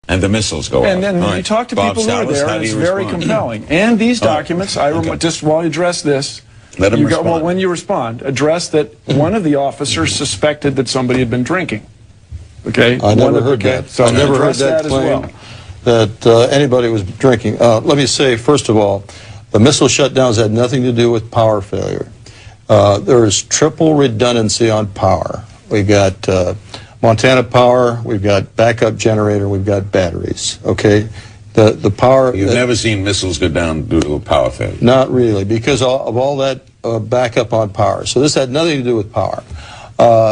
And the missiles go And off. then you talk to people who are there, and it's very compelling. And these documents, just while you address this, let him respond. Well, when you respond, address that one of the officers suspected that somebody had been drinking. Okay? I never heard that. So I never heard that that as claim well. that anybody was drinking. Let me say, first of all, the missile shutdowns had nothing to do with power failure. There is triple redundancy on power. We've got Montana Power, we've got backup generator, we've got batteries, okay? The power... You've never seen missiles go down due to a power failure? Not really, because of all that backup on power. So this had nothing to do with power.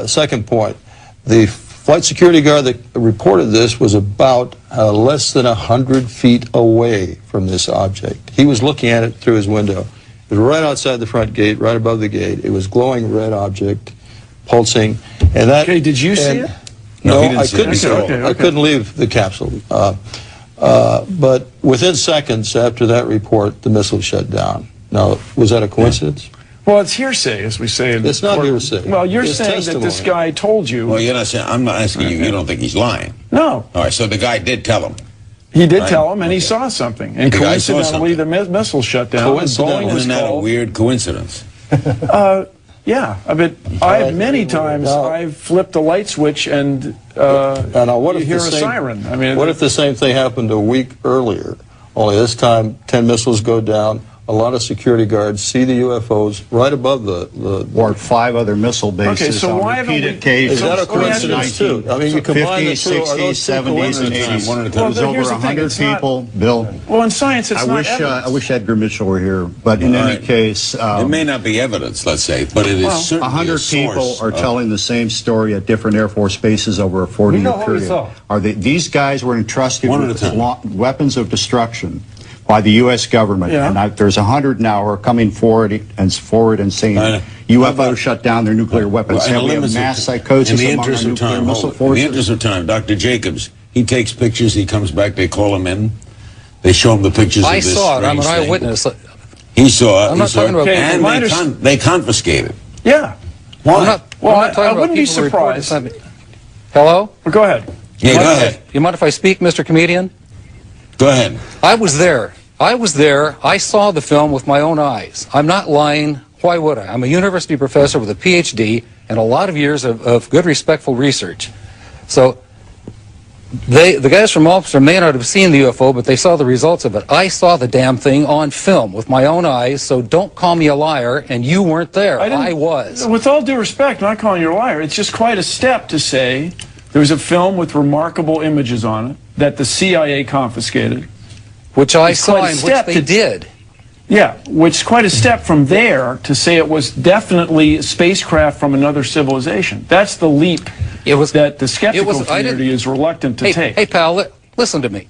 Second point, the flight security guard that reported this was about less than 100 feet away from this object. He was looking at it through his window. It was right outside the front gate, right above the gate. It was glowing red object, pulsing. And that, okay, did you see it? No, he didn't I see it. couldn't. I couldn't leave the capsule. But within seconds after that report, the missile shut down. Now, was that a coincidence? Well, it's hearsay, as we say. It's not hearsay. Well, you're It's saying testimony. that this guy told you. Well, you're not saying, I'm not asking you, you don't think he's lying. No. All right, so the guy did tell him. He did tell him, and he saw something. And The guy saw coincidentally, the something. missile shut down. Coincidentally. Isn't that a weird coincidence? Yeah, but I've many times I've flipped a light switch and now, what you if hear the a same, siren. I mean, what if the same thing happened a week earlier? Only this time, 10 missiles go down. A lot of security guards see the UFOs right above the or 5 other missile bases Okay, so on why haven't repeat we- occasions. Is that a coincidence, too? I mean, you combine the 50s, two, are 60s, those two 70s, and coincidences? 80s. One at a time. There was Well, over here's the thing, 100 it's not- people. Bill, well, in science, it's not evidence. I wish Edgar Mitchell were here, but in any case... it may not be evidence, let's say, but it is certainly 100 a people source are of- telling the same story at different Air Force bases over a 40-year period. These guys were entrusted One at with a time. weapons of destruction by the U.S. government, Yeah. and there's 100 now who are coming forward and saying UFO shut down their nuclear weapons. Well, We have mass psychosis in the among our interest of nuclear time, missile in the forces. interest of time, Dr. Jacobs, he takes pictures, he comes back, they call him in, they show him the pictures I of this saw it. I'm an strange thing. eyewitness. He saw it. I'm not he saw talking it, about- and Okay, they confiscated. Yeah. Why? I'm not Well, talking I about wouldn't be people who reported surprised. something. Hello? Well, go ahead. Yeah, go ahead. You mind if I speak, Mr. Comedian? Go ahead. I was there. I saw the film with my own eyes. I'm not lying. Why would I? I'm a university professor with a PhD and a lot of years of good, respectful research. So the guys from Ulster may not have seen the UFO, but they saw the results of it. I saw the damn thing on film with my own eyes, so don't call me a liar, and you weren't there. I was. With all due respect, I'm not calling you a liar. It's just quite a step to say there was a film with remarkable images on it that the CIA confiscated. Which I It's saw quite a and step which they to- did. Yeah, which is quite a step from there to say it was definitely a spacecraft from another civilization. That's the leap that the skeptical community is reluctant to take. Hey, pal, listen to me.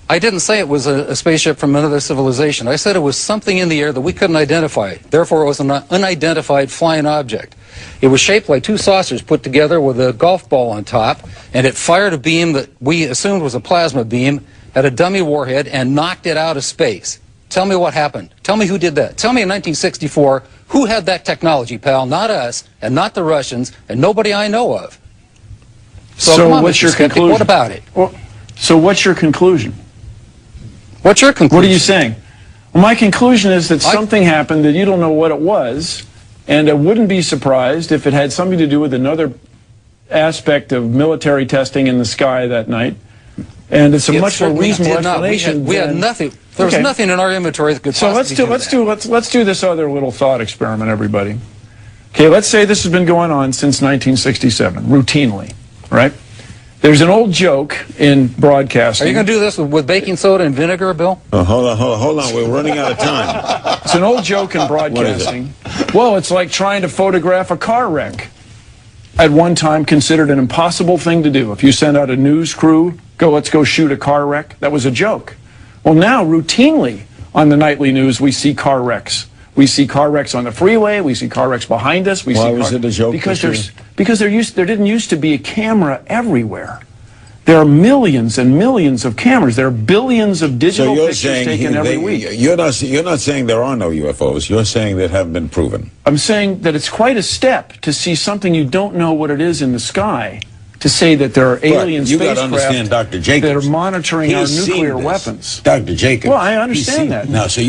I didn't say it was a spaceship from another civilization. I said it was something in the air that we couldn't identify. Therefore, it was an unidentified flying object. It was shaped like 2 saucers put together with a golf ball on top, and it fired a beam that we assumed was a plasma beam at a dummy warhead and knocked it out of space. Tell me what happened. Tell me who did that. Tell me in 1964 who had that technology, pal. Not us, and not the Russians, and nobody I know of. So come on, what's Mr. your Skeptic, conclusion? what about it? Well, so what's your conclusion? What's your conclusion? What are you saying? Well, my conclusion is that something happened that you don't know what it was, and I wouldn't be surprised if it had something to do with another aspect of military testing in the sky that night. And it's a much more reasonable explanation. We had nothing. There was nothing in our inventory that could So possibly let's do this other little thought experiment, everybody. Okay, let's say this has been going on since 1967, routinely, right? There's an old joke in broadcasting. Are you going to do this with baking soda and vinegar, Bill? Hold on. We're running out of time. It's an old joke in broadcasting. Well, it's like trying to photograph a car wreck. At one time considered an impossible thing to do. If you send out a news crew, let's go shoot a car wreck, that was a joke. Well, now, routinely, on the nightly news, we see car wrecks. We see car wrecks on the freeway. We see car wrecks behind us. Why was it a joke? Because there didn't used to be a camera everywhere. There are millions and millions of cameras. There are billions of digital pictures taken every week. You're not saying there are no UFOs. You're saying that haven't been proven. I'm saying that it's quite a step to see something you don't know what it is in the sky, to say that there are alien you got to understand, spacecraft Dr. Jacobs, that are monitoring our he's nuclear seen this. weapons. Dr. Jacobs. Well, I understand that. Now, so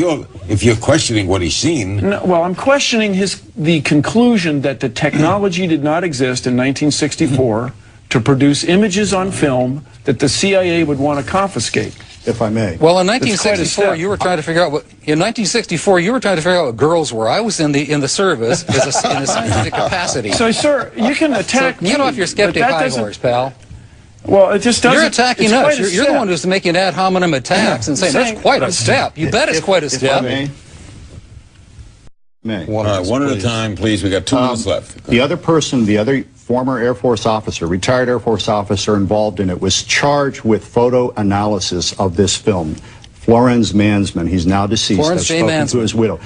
if you're questioning what he's seen... No, well, I'm questioning the conclusion that the technology did not exist in 1964 to produce images on film that the CIA would want to confiscate. If I may. Well, in 1964, you were trying to figure out what. In 1964, you were trying to figure out what girls were. I was in the service in a scientific capacity. So, sir, you can attack. So, get off your skeptic high horse, pal. Well, it just doesn't. You're attacking us. You're the one who's making ad hominem attacks and saying that's quite a step. You bet it's quite a step. May. All right, one at a time, please. We got 2 minutes left. The other person, the other former Air Force officer, retired Air Force officer involved in it, was charged with photo analysis of this film. Florence Mansman. He's now deceased. Florence J. I've spoken to his widow.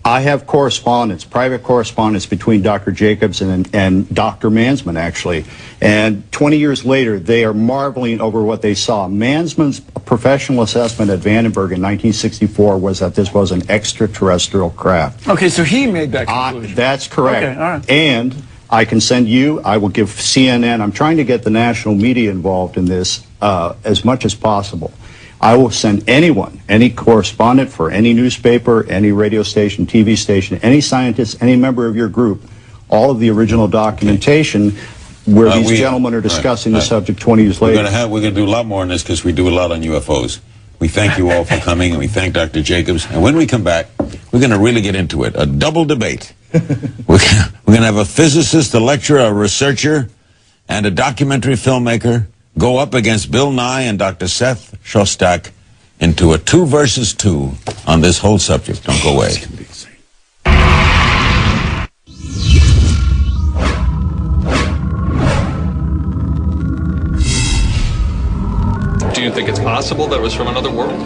I have correspondence, private correspondence between Dr. Jacobs and Dr. Mansman, actually. And 20 years later, they are marveling over what they saw. Mansman's professional assessment at Vandenberg in 1964 was that this was an extraterrestrial craft. Okay, so he made that conclusion. That's correct. Okay, all right. And I can send you, I will give CNN, I'm trying to get the national media involved in this as much as possible. I will send anyone, any correspondent for any newspaper, any radio station, TV station, any scientist, any member of your group, all of the original documentation where these gentlemen are discussing the subject 20 years later. We're going to do a lot more on this because we do a lot on UFOs. We thank you all for coming, and we thank Dr. Jacobs. And when we come back, we're going to really get into it. A double debate. We're going to have a physicist, a lecturer, a researcher, and a documentary filmmaker go up against Bill Nye and Dr. Seth Shostak into a 2 versus 2 on this whole subject. Don't go away. Do you think it's possible that it was from another world?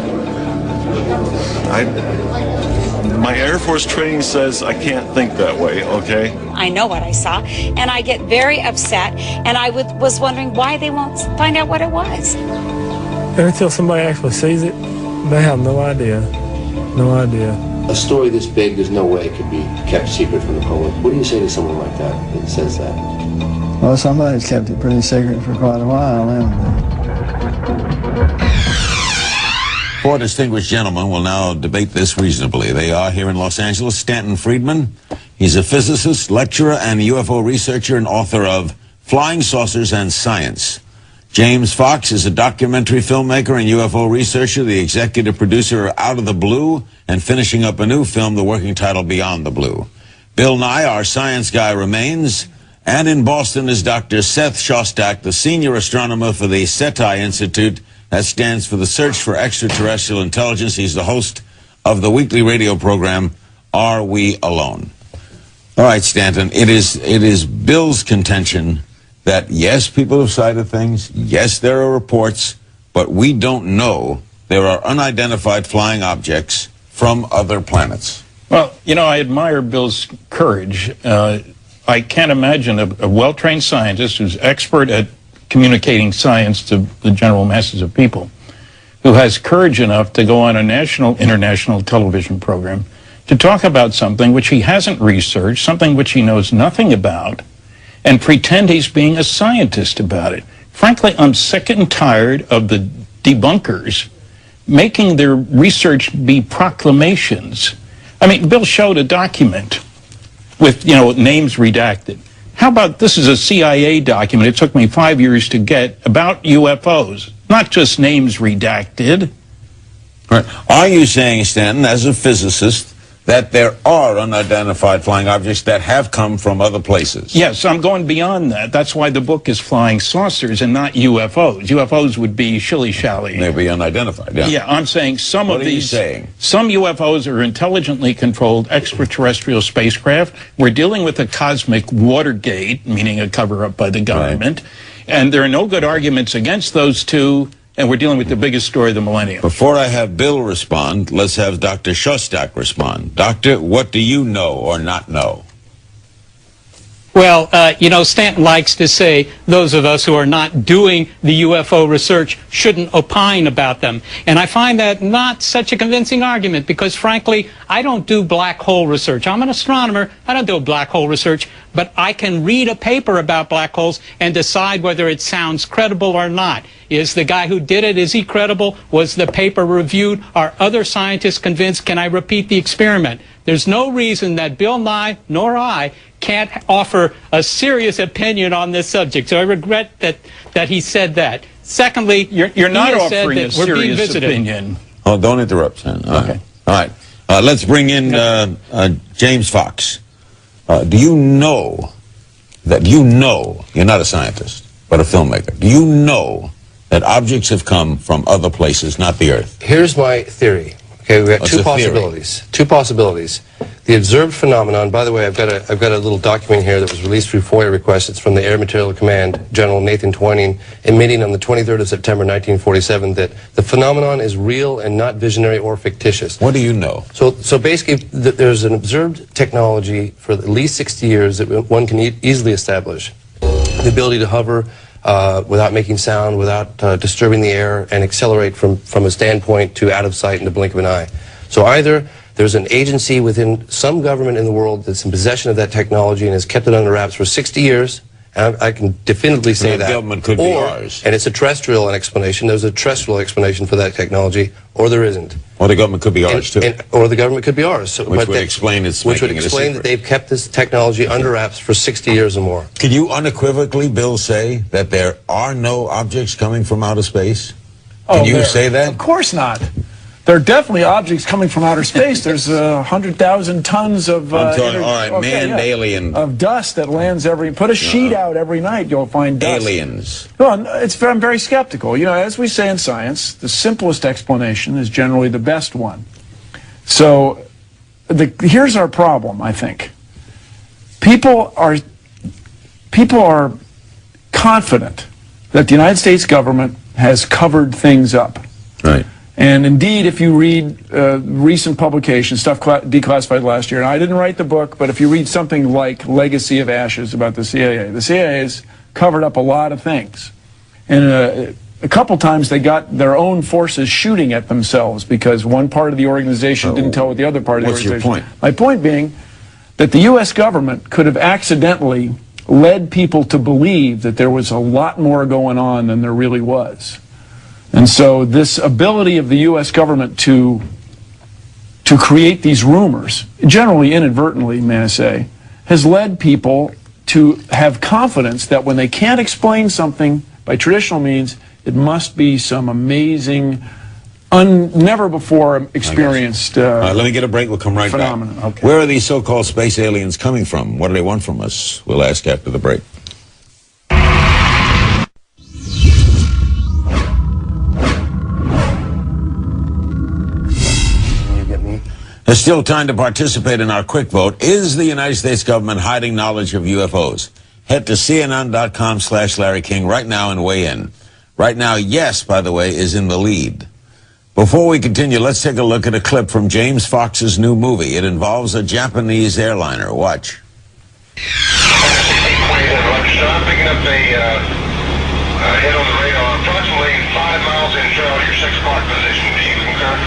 My Air Force training says I can't think that way, okay? I know what I saw, and I get very upset, and I was wondering why they won't find out what it was. Until somebody actually sees it, they have no idea. No idea. A story this big, there's no way it could be kept secret from the public. What do you say to someone like that says that? Well, somebody's kept it pretty secret for quite a while, haven't they? 4 distinguished gentlemen will now debate this reasonably. They are here in Los Angeles. Stanton Friedman. He's a physicist, lecturer, and UFO researcher and author of Flying Saucers and Science. James Fox is a documentary filmmaker and UFO researcher, the executive producer of Out of the Blue, and finishing up a new film, the working title Beyond the Blue. Bill Nye, our science guy, remains. And in Boston is Dr. Seth Shostak, the senior astronomer for the SETI Institute. That stands for the Search for Extraterrestrial Intelligence. He's the host of the weekly radio program, Are We Alone? All right, Stanton, it is Bill's contention that, yes, people have sighted things, yes, there are reports, but we don't know there are unidentified flying objects from other planets. Well, you know, I admire Bill's courage. I can't imagine a well-trained scientist who's expert at communicating science to the general masses of people, who has courage enough to go on a national, international television program to talk about something which he hasn't researched, something which he knows nothing about, and pretend he's being a scientist about it. Frankly, I'm sick and tired of the debunkers making their research be proclamations. I mean, Bill showed a document with, you know, names redacted. How about this is a CIA document, it took me 5 years to get, about UFOs, not just names redacted. Right. Are you saying, Stanton, as a physicist, that there are unidentified flying objects that have come from other places? Yes, I'm going beyond that. That's why the book is Flying Saucers and not UFOs. UFOs would be shilly-shally. They'd be unidentified, yeah. Yeah, I'm saying some of these... What are you saying? Some UFOs are intelligently controlled extraterrestrial spacecraft. We're dealing with a cosmic Watergate, meaning a cover-up by the government. Right. And there are no good arguments against those two. And we're dealing with the biggest story of the millennium. Before I have Bill respond, let's have Dr. Shostak respond. Doctor, what do you know or not know? Well, you know, Stanton likes to say those of us who are not doing the UFO research shouldn't opine about them. And I find that not such a convincing argument because, frankly, I don't do black hole research. I'm an astronomer. I don't do black hole research. But I can read a paper about black holes and decide whether it sounds credible or not. Is the guy who did it, is he credible? Was the paper reviewed? Are other scientists convinced? Can I repeat the experiment? There's no reason that Bill Nye nor I can't offer a serious opinion on this subject. So I regret that he said that. Secondly, you're not offering a serious opinion. Oh, don't interrupt, Sam. Okay. All right. Let's bring in James Fox. Do you know that you're not a scientist, but a filmmaker? Do you know that objects have come from other places, not the Earth? Here's my theory. Okay, we've got two possibilities. Two possibilities. The observed phenomenon. By the way, I've got a little document here that was released through FOIA request. It's from the Air Materiel Command, General Nathan Twining, admitting on the 23rd of September 1947 that the phenomenon is real and not visionary or fictitious. What do you know? So basically, there's an observed technology for at least 60 years that one can easily establish. The ability to hover without making sound, without disturbing the air, and accelerate from a standpoint to out of sight in the blink of an eye. So either there's an agency within some government in the world that's in possession of that technology and has kept it under wraps for 60 years, and I can definitively say that. Government could be ours. And it's a terrestrial explanation. There's a terrestrial explanation for that technology, or there isn't. Or the government could be ours, too. Or the government could be ours. So, which would explain that they've kept this technology under wraps for 60 years or more. Can you unequivocally, Bill, say that there are no objects coming from outer space? Can you say that? Of course not. There are definitely objects coming from outer space. There's 100,000 tons of manned alien of dust that lands put a sheet out every night, you'll find dust. Aliens. Well, I'm very skeptical. You know, as we say in science, the simplest explanation is generally the best one. So here's our problem, I think. People are confident that the United States government has covered things up. Right. And indeed, if you read recent publications, stuff declassified last year, and I didn't write the book, but if you read something like Legacy of Ashes about the CIA has covered up a lot of things. And a couple times they got their own forces shooting at themselves because one part of the organization didn't tell what the other part of the organization. What's your point? My point being that the U.S. government could have accidentally led people to believe that there was a lot more going on than there really was. And so this ability of the U.S. government to create these rumors, generally inadvertently, may I say, has led people to have confidence that when they can't explain something by traditional means, it must be some amazing, never before experienced let me get a break. We'll come right phenomenon. back. Okay. Where are these so-called space aliens coming from? What do they want from us? We'll ask after the break. There's still time to participate in our quick vote. Is the United States government hiding knowledge of UFOs? Head to CNN.com/Larry King right now and weigh in. Right now, yes, by the way, is in the lead. Before we continue, let's take a look at a clip from James Fox's new movie. It involves a Japanese airliner. Watch. Picking up a hit on the radar, approximately 5 miles inshore of your 6 o'clock position. Do you concur?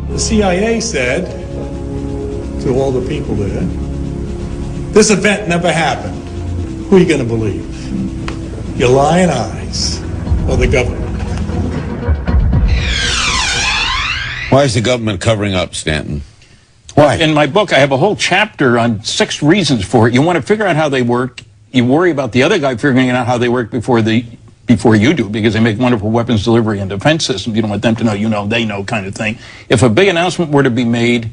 The CIA said to all the people there, this event never happened. Who are you going to believe? Your lying eyes or the government? Why is the government covering up, Stanton? Why? In my book, I have a whole chapter on 6 reasons for it. You want to figure out how they work. You worry about the other guy figuring out how they work before you do, because they make wonderful weapons delivery and defense systems. You don't want them to know, you know, they know kind of thing. If a big announcement were to be made,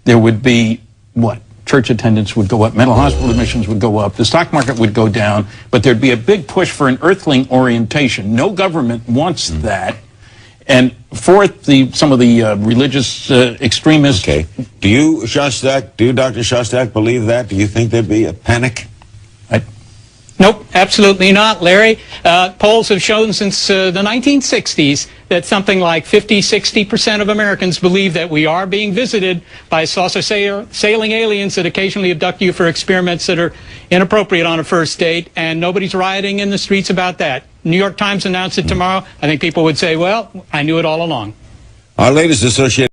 there would be, what? Church attendance would go up, mental hospital admissions would go up, the stock market would go down, but there'd be a big push for an earthling orientation. No government wants that. And fourth, some of the religious extremists. Okay. Do you, Dr. Shostak, believe that? Do you think there'd be a panic? Nope, absolutely not, Larry. Polls have shown since the 1960s that something like 50–60% of Americans believe that we are being visited by saucer sailing aliens that occasionally abduct you for experiments that are inappropriate on a first date, and nobody's rioting in the streets about that. New York Times announced it tomorrow. I think people would say, well, I knew it all along. Our latest associated